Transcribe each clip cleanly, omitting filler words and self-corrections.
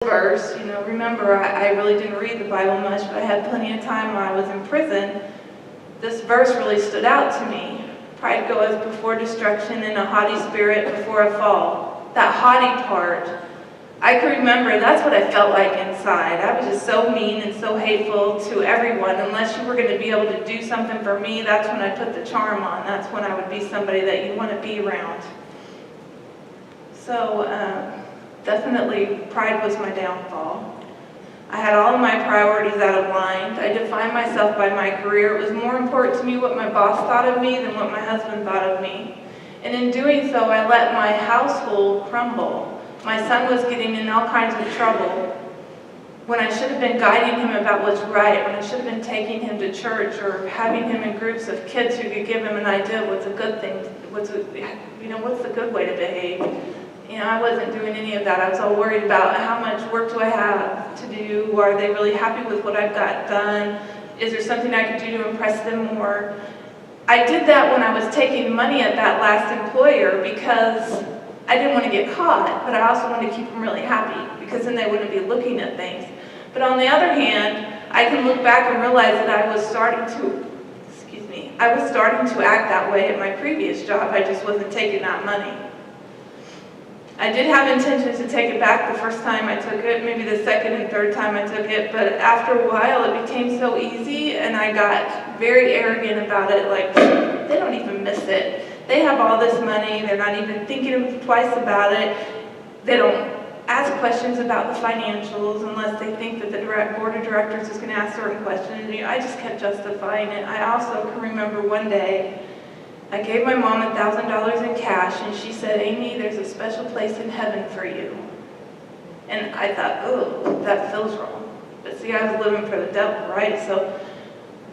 verse, remember I really didn't read the Bible much, but I had plenty of time while I was in prison. This verse really stood out to me. Pride goeth before destruction, and a haughty spirit before a fall. That haughty part, I can remember that's what I felt like inside. I was just so mean and so hateful to everyone. Unless you were going to be able to do something for me, that's when I put the charm on. That's when I would be somebody that you want to be around. So definitely pride was my downfall. I had all of my priorities out of line. I defined myself by my career. It was more important to me what my boss thought of me than what my husband thought of me. And in doing so, I let my household crumble. My son was getting in all kinds of trouble when I should have been guiding him about what's right, when I should have been taking him to church or having him in groups of kids who could give him an idea of what's a good thing, what's the good way to behave. I wasn't doing any of that. I was all worried about how much work do I have to do? Are they really happy with what I've got done? Is there something I could do to impress them more? I did that when I was taking money at that last employer because I didn't want to get caught, but I also wanted to keep them really happy because then they wouldn't be looking at things. But on the other hand, I can look back and realize that I was starting to act that way at my previous job. I just wasn't taking that money. I did have intentions to take it back the first time I took it, maybe the second and third time I took it, but after a while it became so easy and I got very arrogant about it, like, they don't even miss it. They have all this money, they're not even thinking twice about it. They don't ask questions about the financials unless they think that the board of directors is going to ask certain questions. I just kept justifying it. I also can remember one day, I gave my mom $1,000 in cash, and she said, "Amy, there's a special place in heaven for you." And I thought, oh, that feels wrong. But see, I was living for the devil, right? So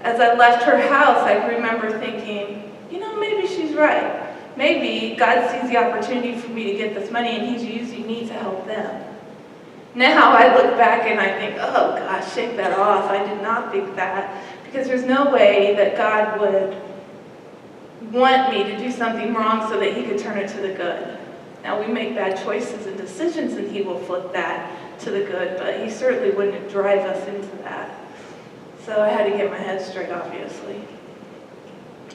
as I left her house, I can remember thinking, maybe she's right. Maybe God sees the opportunity for me to get this money, and He's using me to help them. Now I look back and I think, oh gosh, shake that off. I did not think that, because there's no way that God would want me to do something wrong so that He could turn it to the good. Now we make bad choices and decisions and He will flip that to the good, but He certainly wouldn't drive us into that. So I had to get my head straight, obviously.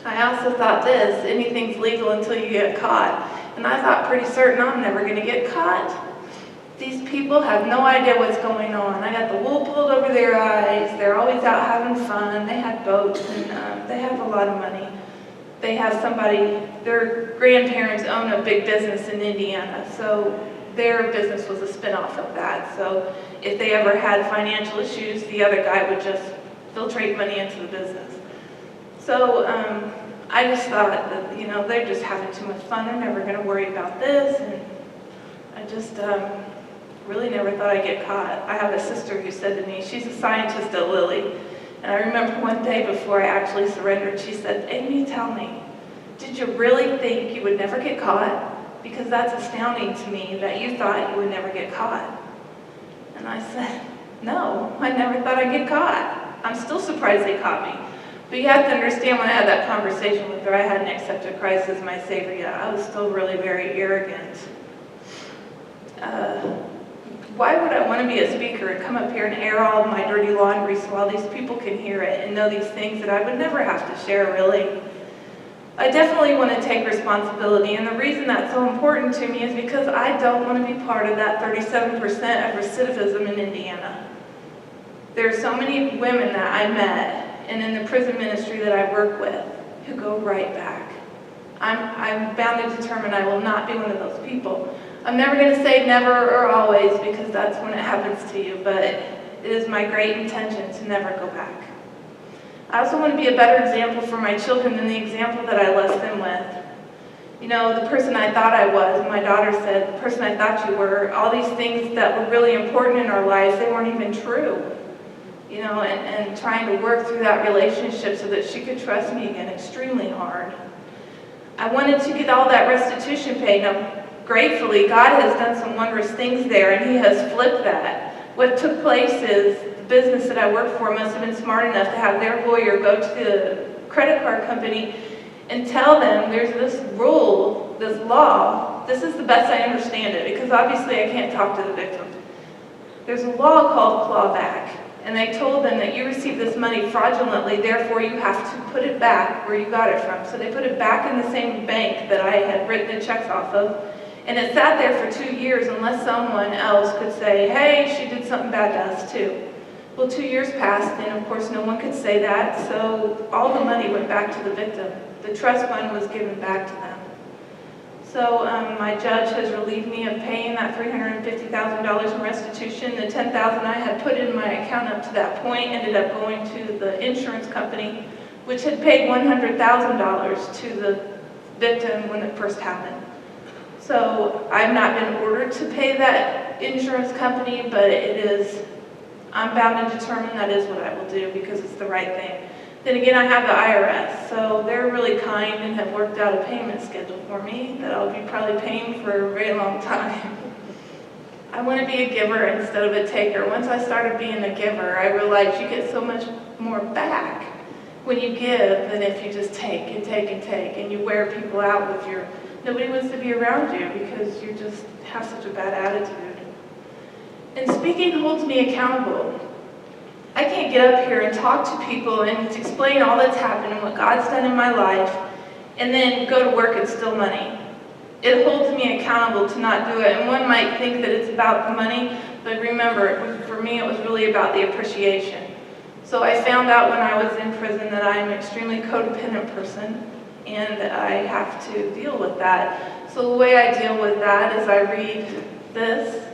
I also thought this, anything's legal until you get caught. And I thought pretty certain I'm never going to get caught. These people have no idea what's going on. I got the wool pulled over their eyes. They're always out having fun. They have boats and they have a lot of money. They have their grandparents own a big business in Indiana, so their business was a spin-off of that. So if they ever had financial issues, the other guy would just filtrate money into the business. So I just thought that, they're just having too much fun. They're never going to worry about this. And I just really never thought I'd get caught. I have a sister who said to me, she's a scientist at Lilly. And I remember one day before I actually surrendered, she said, "Amy, tell me, did you really think you would never get caught? Because that's astounding to me that you thought you would never get caught." And I said, "No, I never thought I'd get caught. I'm still surprised they caught me." But you have to understand, when I had that conversation with her, I hadn't accepted Christ as my Savior yet. I was still really very arrogant. Why would I want to be a speaker and come up here and air all of my dirty laundry so all these people can hear it and know these things that I would never have to share, really? I definitely want to take responsibility, and the reason that's so important to me is because I don't want to be part of that 37% of recidivism in Indiana. There are so many women that I met and in the prison ministry that I work with who go right back. I'm bound to determine I will not be one of those people. I'm never going to say never or always, because that's when it happens to you, but it is my great intention to never go back. I also want to be a better example for my children than the example that I left them with. The person I thought I was, my daughter said, the person I thought you were, all these things that were really important in our lives, they weren't even true. And trying to work through that relationship so that she could trust me again, extremely hard. I wanted to get all that restitution paid. Now, gratefully, God has done some wondrous things there, and He has flipped that. What took place is the business that I worked for must have been smart enough to have their lawyer go to the credit card company and tell them there's this rule, this law. This is the best I understand it, because obviously I can't talk to the victim. There's a law called clawback, and they told them that you received this money fraudulently, therefore you have to put it back where you got it from. So they put it back in the same bank that I had written the checks off of, and it sat there for 2 years unless someone else could say, hey, she did something bad to us too. Well, 2 years passed, and of course no one could say that, so all the money went back to the victim. The trust fund was given back to them. So my judge has relieved me of paying that $350,000 in restitution. The $10,000 I had put in my account up to that point ended up going to the insurance company, which had paid $100,000 to the victim when it first happened. So I've not been ordered to pay that insurance company, but I'm bound and determined that is what I will do because it's the right thing. Then again, I have the IRS, so they're really kind and have worked out a payment schedule for me that I'll be probably paying for a very long time. I want to be a giver instead of a taker. Once I started being a giver, I realized you get so much more back when you give than if you just take and take and take, and you wear people out with your, nobody wants to be around you because you just have such a bad attitude. And speaking holds me accountable. I can't get up here and talk to people and explain all that's happened and what God's done in my life and then go to work and steal money. It holds me accountable to not do it. And one might think that it's about the money, but remember, for me it was really about the appreciation. So I found out when I was in prison that I'm an extremely codependent person and I have to deal with that. So the way I deal with that is I read this,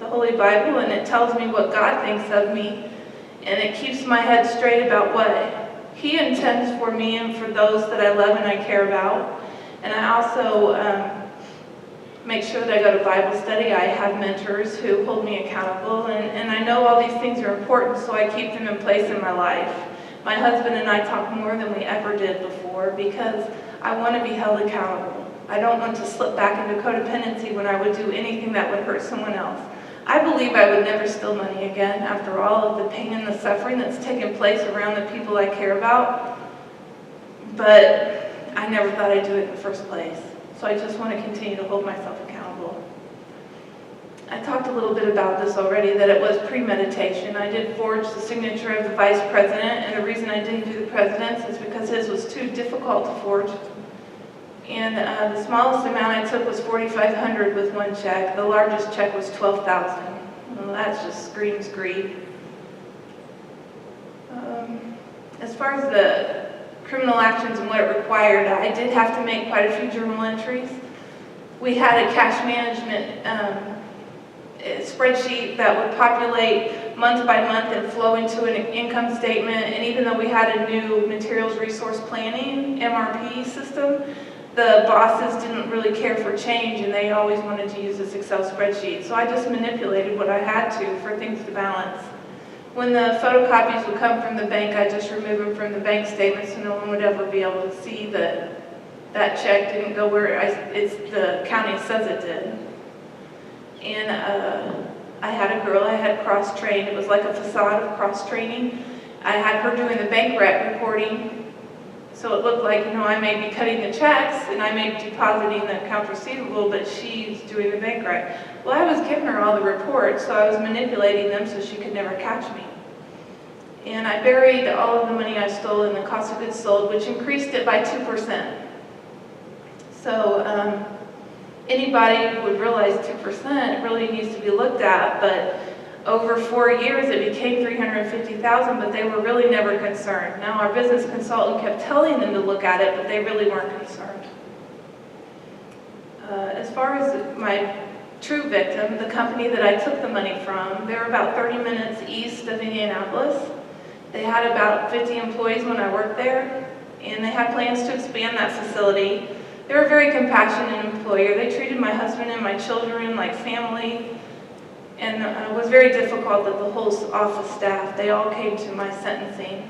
the Holy Bible, and it tells me what God thinks of me. And it keeps my head straight about what He intends for me and for those that I love and I care about. And I also make sure that I go to Bible study. I have mentors who hold me accountable. And I know all these things are important, so I keep them in place in my life. My husband and I talk more than we ever did before because I want to be held accountable. I don't want to slip back into codependency when I would do anything that would hurt someone else. I believe I would never steal money again after all of the pain and the suffering that's taken place around the people I care about. But I never thought I'd do it in the first place. So I just want to continue to hold myself accountable. I talked a little bit about this already, that it was premeditation. I did forge the signature of the vice president, and the reason I didn't do the president's is because his was too difficult to forge. And the smallest amount I took was $4,500 with one check. The largest check was $12,000. Well, that just screams greed. As far as the criminal actions and what it required, I did have to make quite a few journal entries. We had a cash management spreadsheet that would populate month by month and flow into an income statement. And even though we had a new materials resource planning, MRP system, the bosses didn't really care for change and they always wanted to use this Excel spreadsheet. So I just manipulated what I had to for things to balance. When the photocopies would come from the bank, I just remove them from the bank statement so no one would ever be able to see that that check didn't go where the county says it did. And I had a girl I had cross-trained. It was like a facade of cross-training. I had her doing the bank rec reporting. So it looked like, I may be cutting the checks and I may be depositing the accounts receivable, but she's doing the bank rec. Well, I was giving her all the reports, so I was manipulating them so she could never catch me. And I buried all of the money I stole in the cost of goods sold, which increased it by 2%. So anybody would realize 2% really needs to be looked at, but over 4 years it became $350,000, but they were really never concerned. Now our business consultant kept telling them to look at it, but they really weren't concerned. As far as my true victim, the company that I took the money from, they're about 30 minutes east of Indianapolis. They had about 50 employees when I worked there, and they had plans to expand that facility. They were a very compassionate employer. They treated my husband and my children like family. And it was very difficult that the whole office staff, they all came to my sentencing.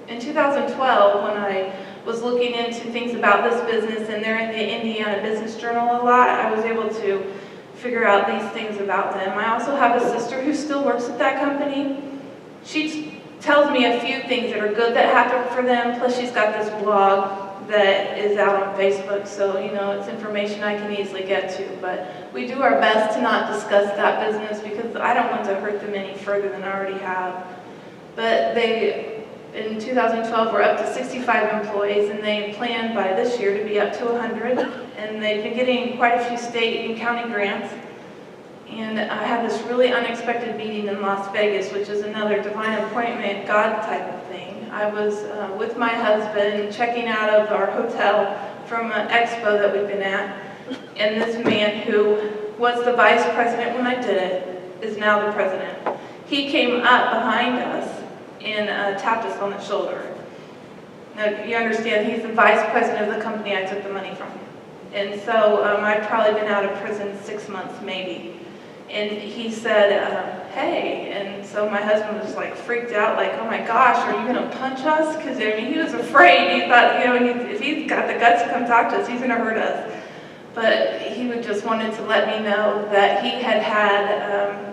In 2012, when I was looking into things about this business, and they're in the Indiana Business Journal a lot, I was able to figure out these things about them. I also have a sister who still works at that company. She tells me a few things that are good that happened for them, plus she's got this blog that is out on Facebook, so it's information I can easily get to. But we do our best to not discuss that business because I don't want to hurt them any further than I already have. But in 2012, we're up to 65 employees, and they plan by this year to be up to 100. And they've been getting quite a few state and county grants. And I had this really unexpected meeting in Las Vegas, which is another divine appointment, God type of thing. I was with my husband checking out of our hotel from an expo that we've been at. And this man who was the vice president when I did it is now the president. He came up behind us and tapped us on the shoulder. Now, you understand, he's the vice president of the company I took the money from. And so I've probably been out of prison 6 months, maybe. And he said, hey, and so my husband was like freaked out, like, oh my gosh, are you gonna punch us? Because he was afraid. He thought, if he's got the guts to come talk to us, he's gonna hurt us. But he just wanted to let me know that he had had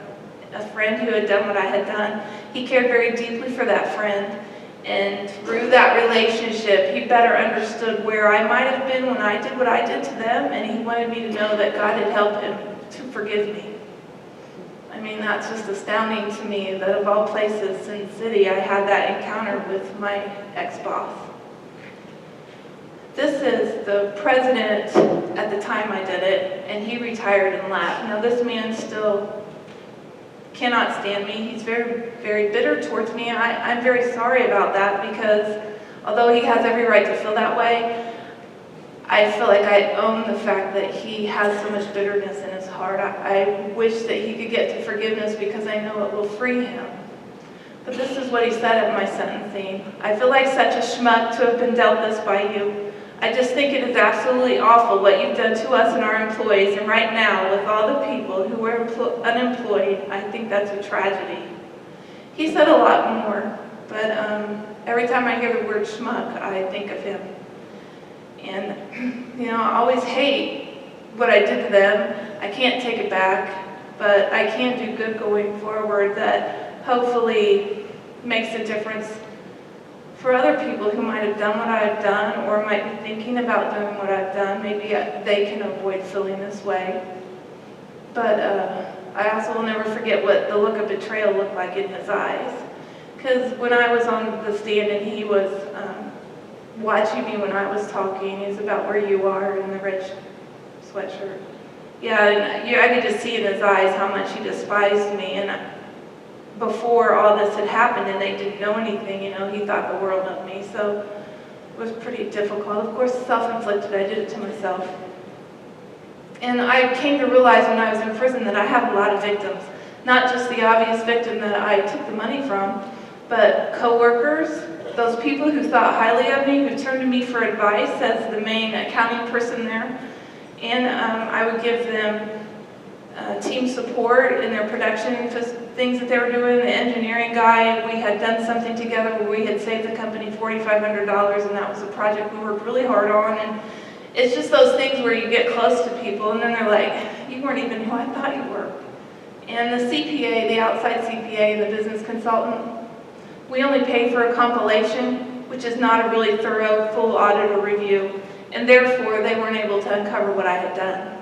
a friend who had done what I had done. He cared very deeply for that friend. And through that relationship, he better understood where I might have been when I did what I did to them. And he wanted me to know that God had helped him to forgive me. I mean, that's just astounding to me that of all places, Sin City, I had that encounter with my ex-boss. This is the president at the time I did it, and he retired and left. Now, this man still cannot stand me. He's very, very bitter towards me. I'm very sorry about that because although he has every right to feel that way, I feel like I own the fact that he has so much bitterness in his heart. I wish that he could get to forgiveness because I know it will free him. But this is what he said at my sentencing. I feel like such a schmuck to have been dealt this by you. I just think it is absolutely awful what you've done to us and our employees, and right now, with all the people who are unemployed, I think that's a tragedy. He said a lot more, but every time I hear the word schmuck, I think of him. And, I always hate what I did to them. I can't take it back, but I can do good going forward that hopefully makes a difference for other people who might have done what I've done or might be thinking about doing what I've done. Maybe they can avoid feeling this way. But I also will never forget what the look of betrayal looked like in his eyes. Because when I was on the stand and he was watching me when I was talking, it's about where you are in the red sweatshirt. Yeah, and I could just see in his eyes how much he despised me. And before all this had happened and they didn't know anything, he thought the world of me. So it was pretty difficult. Of course, self-inflicted, I did it to myself. And I came to realize when I was in prison that I have a lot of victims. Not just the obvious victim that I took the money from, but coworkers, those people who thought highly of me, who turned to me for advice as the main accounting person there. And I would give them team support in their production things that they were doing. The engineering guy, we had done something together where we had saved the company $4,500, and that was a project we worked really hard on. And it's just those things where you get close to people, and then they're like, you weren't even who I thought you were. And the CPA, the outside CPA, the business consultant, we only pay for a compilation, which is not a really thorough, full audit or review, and therefore they weren't able to uncover what I had done.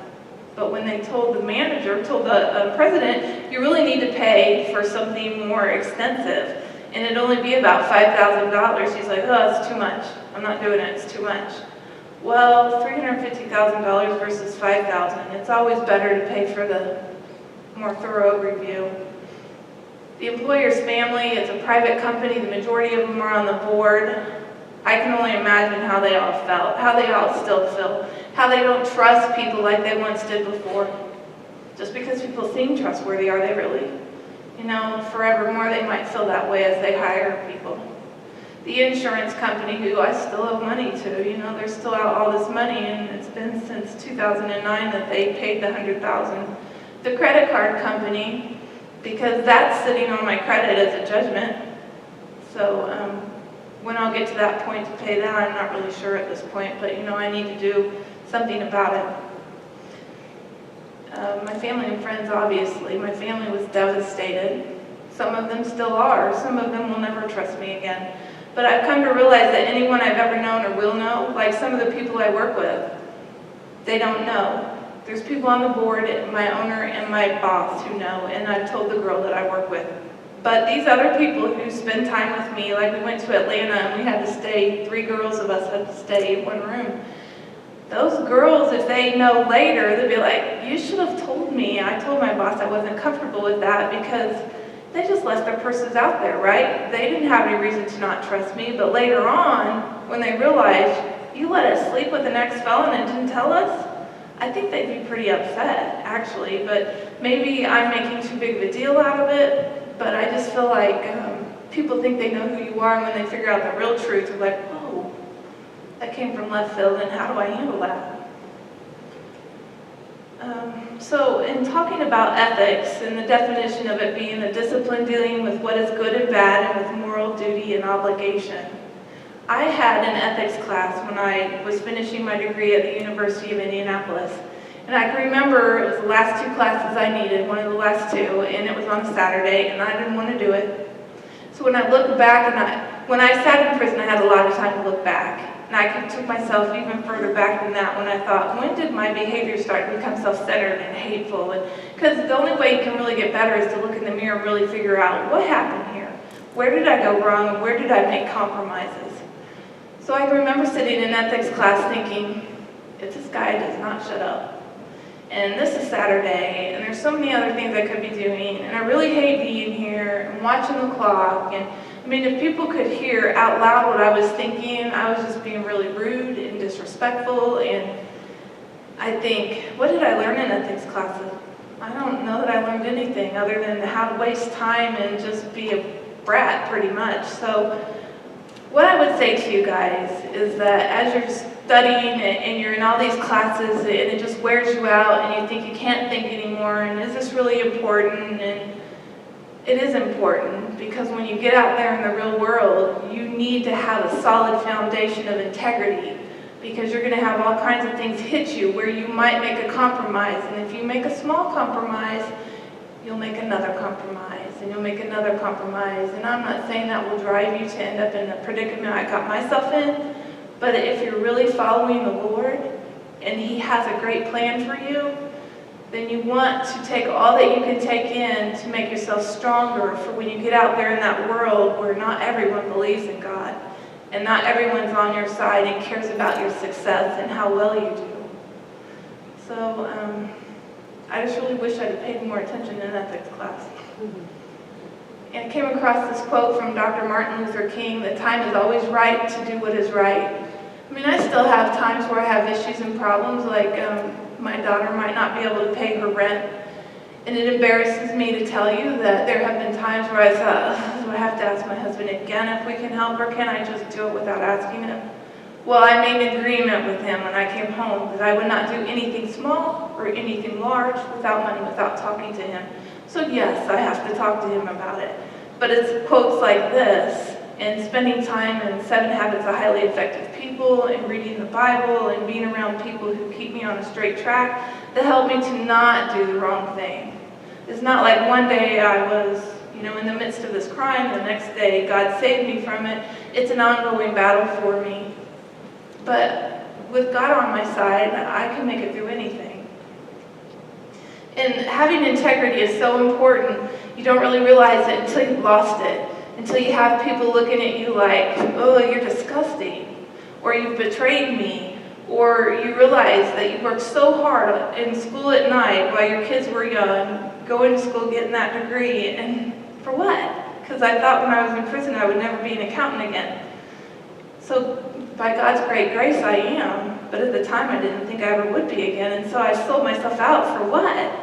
But when they told the manager, told the president, you really need to pay for something more extensive, and it'd only be about $5,000. He's like, oh, it's too much. I'm not doing it, it's too much. Well, $350,000 versus $5,000. It's always better to pay for the more thorough review. The employer's family, it's a private company, the majority of them are on the board. I can only imagine how they all felt, how they all still feel, how they don't trust people like they once did before. Just because people seem trustworthy, are they really? Forevermore they might feel that way as they hire people. The insurance company, who I still owe money to, they're still out all this money, and it's been since 2009 that they paid the $100,000. The credit card company, because that's sitting on my credit as a judgment. So when I'll get to that point to pay that, I'm not really sure at this point, but I need to do something about it. My family and friends, obviously. My family was devastated. Some of them still are. Some of them will never trust me again. But I've come to realize that anyone I've ever known or will know, like some of the people I work with, they don't know. There's people on the board, my owner and my boss, who know, and I've told the girl that I work with. But these other people who spend time with me, like we went to Atlanta and we had to stay, 3 girls of us had to stay in one room. Those girls, if they know later, they'll be like, you should have told me. I told my boss I wasn't comfortable with that because they just left their purses out there, right? They didn't have any reason to not trust me, but later on, when they realized, you let us sleep with an ex-felon and didn't tell us, I think they'd be pretty upset, actually, but maybe I'm making too big of a deal out of it, but I just feel like people think they know who you are, and when they figure out the real truth, they're like, oh, that came from left field, and how do I handle that? So in talking about ethics and the definition of it being a discipline dealing with what is good and bad and with moral duty and obligation, I had an ethics class when I was finishing my degree at the University of Indianapolis. And I can remember it was the last 2 classes I needed, one of the last 2, and it was on a Saturday, and I didn't want to do it. So when I look back, when I sat in prison, I had a lot of time to look back. And I took myself even further back than that when I thought, when did my behavior start to become self-centered and hateful? Because the only way you can really get better is to look in the mirror and really figure out, what happened here? Where did I go wrong? Where did I make compromises? So I remember sitting in ethics class thinking, if this guy does not shut up, and this is Saturday, and there's so many other things I could be doing, and I really hate being here, and watching the clock, and I mean, if people could hear out loud what I was thinking, I was just being really rude and disrespectful, and I think, what did I learn in ethics classes? I don't know that I learned anything other than how to waste time and just be a brat, pretty much. So what I would say to you guys is that as you're studying and you're in all these classes and it just wears you out and you think you can't think anymore, and is this really important? And it is important, because when you get out there in the real world, you need to have a solid foundation of integrity, because you're going to have all kinds of things hit you where you might make a compromise, and if you make a small compromise, you'll make another compromise, and you'll make another compromise. And I'm not saying that will drive you to end up in the predicament I got myself in, but if you're really following the Lord and He has a great plan for you, then you want to take all that you can take in to make yourself stronger for when you get out there in that world where not everyone believes in God and not everyone's on your side and cares about your success and how well you do. So I just really wish I'd have paid more attention in ethics class. And I came across this quote from Dr. Martin Luther King: "The time is always right to do what is right." I mean, I still have times where I have issues and problems, like my daughter might not be able to pay her rent. And it embarrasses me to tell you that there have been times where I thought, do I have to ask my husband again if we can help, or can I just do it without asking him? Well, I made an agreement with him when I came home that I would not do anything small or anything large without money, without talking to him. So yes, I have to talk to him about it. But it's quotes like this, and spending time in 7 Habits of Highly Effective People, and reading the Bible, and being around people who keep me on a straight track, that help me to not do the wrong thing. It's not like one day I was, in the midst of this crime, the next day God saved me from it. It's an ongoing battle for me. But with God on my side, I can make it through anything. And having integrity is so important. You don't really realize it until you've lost it. Until you have people looking at you like, oh, you're disgusting, or you've betrayed me, or you realize that you worked so hard in school at night while your kids were young, going to school, getting that degree, and for what? Because I thought when I was in prison I would never be an accountant again. So by God's great grace I am, but at the time I didn't think I ever would be again, and so I sold myself out for what?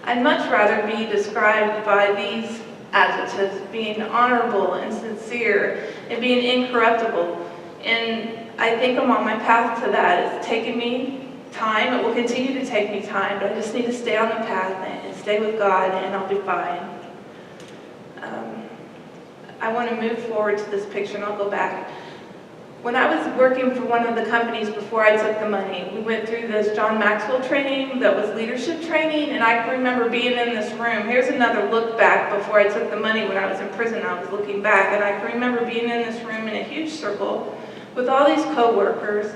I'd much rather be described by these adjectives: being honorable and sincere and being incorruptible. And I think I'm on my path to that. It's taken me time. It will continue to take me time, but I just need to stay on the path and stay with God, and I'll be fine. I want to move forward to this picture, and I'll go back. When I was working for one of the companies before I took the money, we went through this John Maxwell training that was leadership training, and I can remember being in this room. Here's another look back before I took the money when I was in prison. I was looking back, and I can remember being in this room in a huge circle with all these co-workers,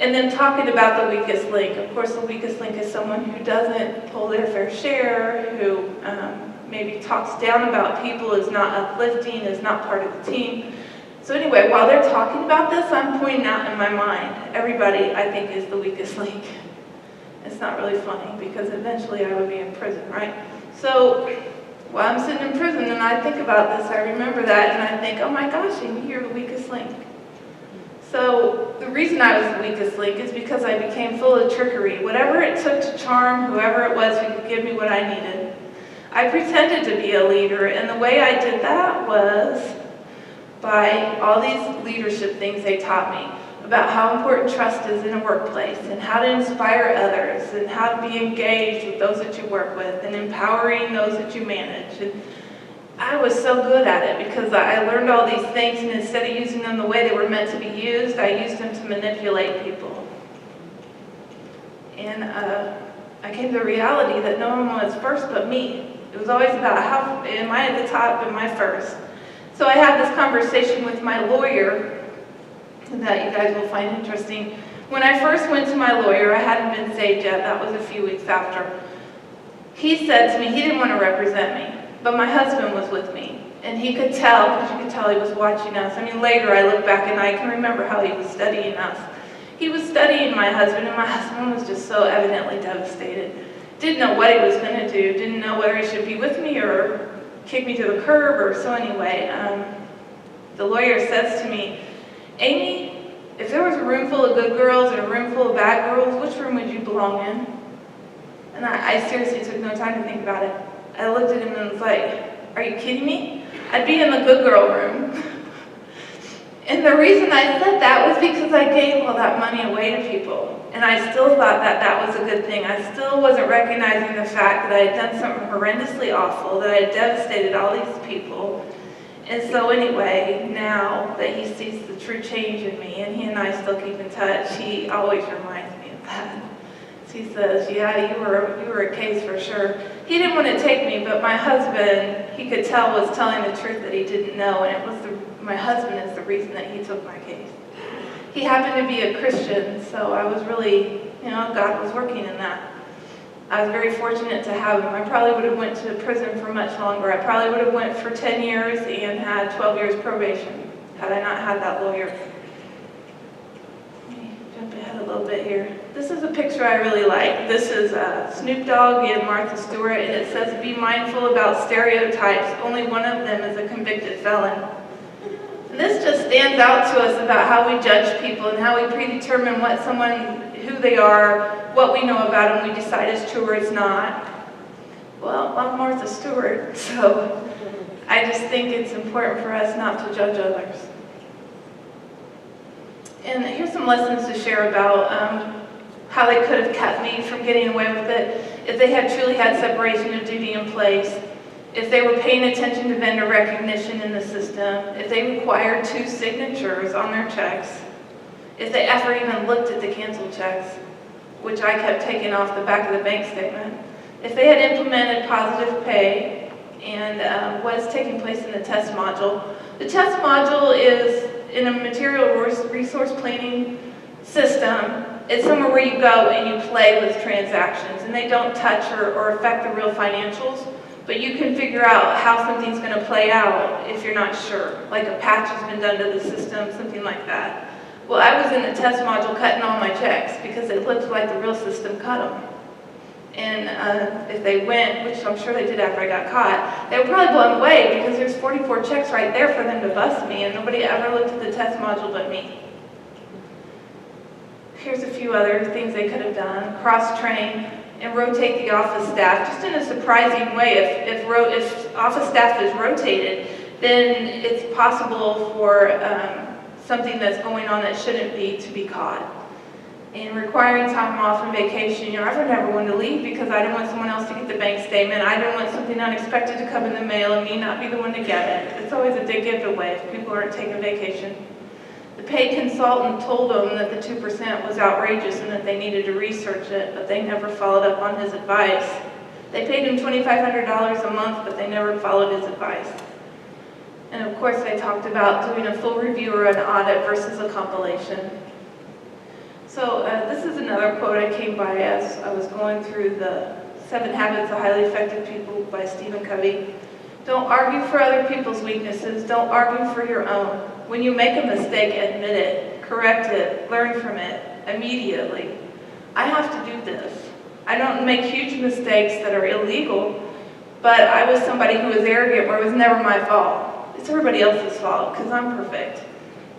and then talking about the weakest link. Of course, the weakest link is someone who doesn't pull their fair share, who maybe talks down about people, is not uplifting, is not part of the team. So anyway, while they're talking about this, I'm pointing out in my mind, everybody I think is the weakest link. It's not really funny because eventually I would be in prison, right? So while I'm sitting in prison and I think about this, I remember that and I think, oh my gosh, Amy, you're the weakest link. So the reason I was the weakest link is because I became full of trickery. Whatever it took to charm whoever it was who could give me what I needed. I pretended to be a leader, and the way I did that was by all these leadership things they taught me about how important trust is in a workplace and how to inspire others and how to be engaged with those that you work with and empowering those that you manage. And I was so good at it because I learned all these things, and instead of using them the way they were meant to be used, I used them to manipulate people. And I came to the reality that no one was first but me. It was always about how am I at the top, am I first? So I had this conversation with my lawyer that you guys will find interesting. When I first went to my lawyer, I hadn't been saved yet. That was a few weeks after. He said to me, he didn't want to represent me, but my husband was with me. And he could tell, because you could tell he was watching us. I mean, later I look back and I can remember how he was studying us. He was studying my husband, and my husband was just so evidently devastated. Didn't know what he was going to do, didn't know whether he should be with me or kick me to the curb, or so anyway. The lawyer says to me, Amy, if there was a room full of good girls and a room full of bad girls, which room would you belong in? And I seriously took no time to think about it. I looked at him and was like, are you kidding me? I'd be in the good girl room. And the reason I said that was because I gave all that money away to people. And I still thought that that was a good thing. I still wasn't recognizing the fact that I had done something horrendously awful, that I had devastated all these people. And so anyway, now that he sees the true change in me, and he and I still keep in touch, he always reminds me of that. He says, yeah, you were a case for sure. He didn't want to take me, but my husband, he could tell, was telling the truth that he didn't know, and it was my husband is the reason that he took my case. He happened to be a Christian, so I was really, God was working in that. I was very fortunate to have him. I probably would have went to prison for much longer. I probably would have went for 10 years and had 12 years probation had I not had that lawyer. Let me jump ahead a little bit here. This is a picture I really like. This is Snoop Dogg and Martha Stewart, and it says, be mindful about stereotypes. Only one of them is a convicted felon. And this just stands out to us about how we judge people and how we predetermine what someone, who they are, what we know about them, we decide is true or is not. Well, I'm Martha Stewart, so I just think it's important for us not to judge others. And here's some lessons to share about how they could have kept me from getting away with it if they had truly had separation of duty in place, if they were paying attention to vendor recognition in the system, if they required 2 signatures on their checks, if they ever even looked at the canceled checks, which I kept taking off the back of the bank statement, if they had implemented positive pay and what is taking place in the test module. The test module is in a material resource planning system. It's somewhere where you go and you play with transactions, and they don't touch or affect the real financials, but you can figure out how something's going to play out if you're not sure. Like a patch has been done to the system, something like that. Well, I was in the test module cutting all my checks because it looked like the real system cut them. And if they went, which I'm sure they did after I got caught, they were probably blown away because there's 44 checks right there for them to bust me, and nobody ever looked at the test module but me. Here's a few other things they could have done. Cross-train and rotate the office staff, just in a surprising way. If office staff is rotated, then it's possible for something that's going on that shouldn't be to be caught. And requiring time off and vacation, I never wanted to leave because I didn't want someone else to get the bank statement. I didn't want something unexpected to come in the mail and me not be the one to get it. It's always a big giveaway if people aren't taking vacation. The paid consultant told them that the 2% was outrageous and that they needed to research it, but they never followed up on his advice. They paid him $2,500 a month, but they never followed his advice. And of course, they talked about doing a full review or an audit versus a compilation. So this is another quote I came by as I was going through the 7 Habits of Highly Effective People by Stephen Covey. Don't argue for other people's weaknesses. Don't argue for your own. When you make a mistake, admit it, correct it, learn from it immediately. I have to do this. I don't make huge mistakes that are illegal, but I was somebody who was arrogant where it was never my fault. It's everybody else's fault because I'm perfect.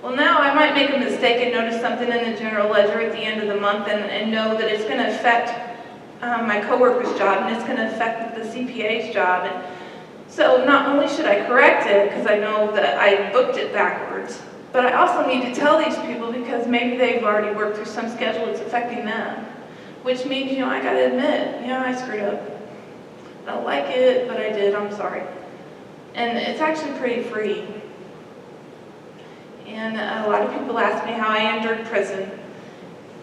Well, now I might make a mistake and notice something in the general ledger at the end of the month and know that it's going to affect my coworker's job and it's going to affect the CPA's job. And so not only should I correct it because I know that I booked it backwards, but I also need to tell these people because maybe they've already worked through some schedule that's affecting them. Which means, I got to admit, I screwed up. I don't like it, but I did, I'm sorry. And it's actually pretty free. And a lot of people ask me how I endured prison.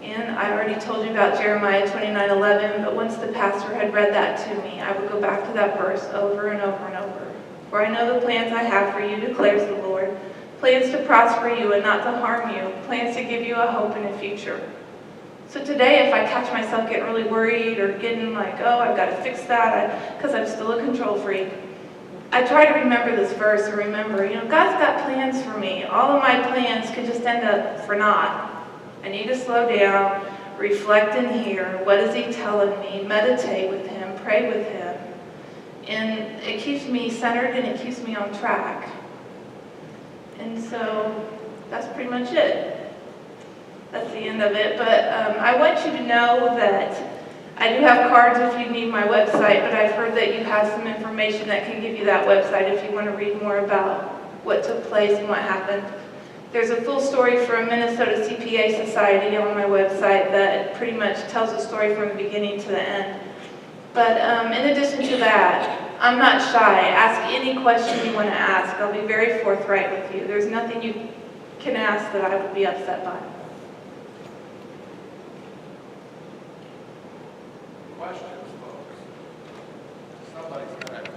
And I already told you about Jeremiah 29:11, but once the pastor had read that to me, I would go back to that verse over and over and over. For I know the plans I have for you, declares the Lord. Plans to prosper you and not to harm you. Plans to give you a hope and a future. So today, if I catch myself getting really worried or getting like, oh, I've got to fix that, because I'm still a control freak, I try to remember this verse and remember, God's got plans for me. All of my plans could just end up for naught. I need to slow down, reflect and hear. What is he telling me? Meditate with him, pray with him. And it keeps me centered and it keeps me on track. And so that's pretty much it. That's the end of it. But I want you to know that I do have cards if you need my website, but I've heard that you have some information that can give you that website if you want to read more about what took place and what happened. There's a full story from Minnesota CPA Society on my website that pretty much tells the story from the beginning to the end. But in addition to that, I'm not shy. Ask any question you want to ask. I'll be very forthright with you. There's nothing you can ask that I would be upset by. Questions, folks? Somebody's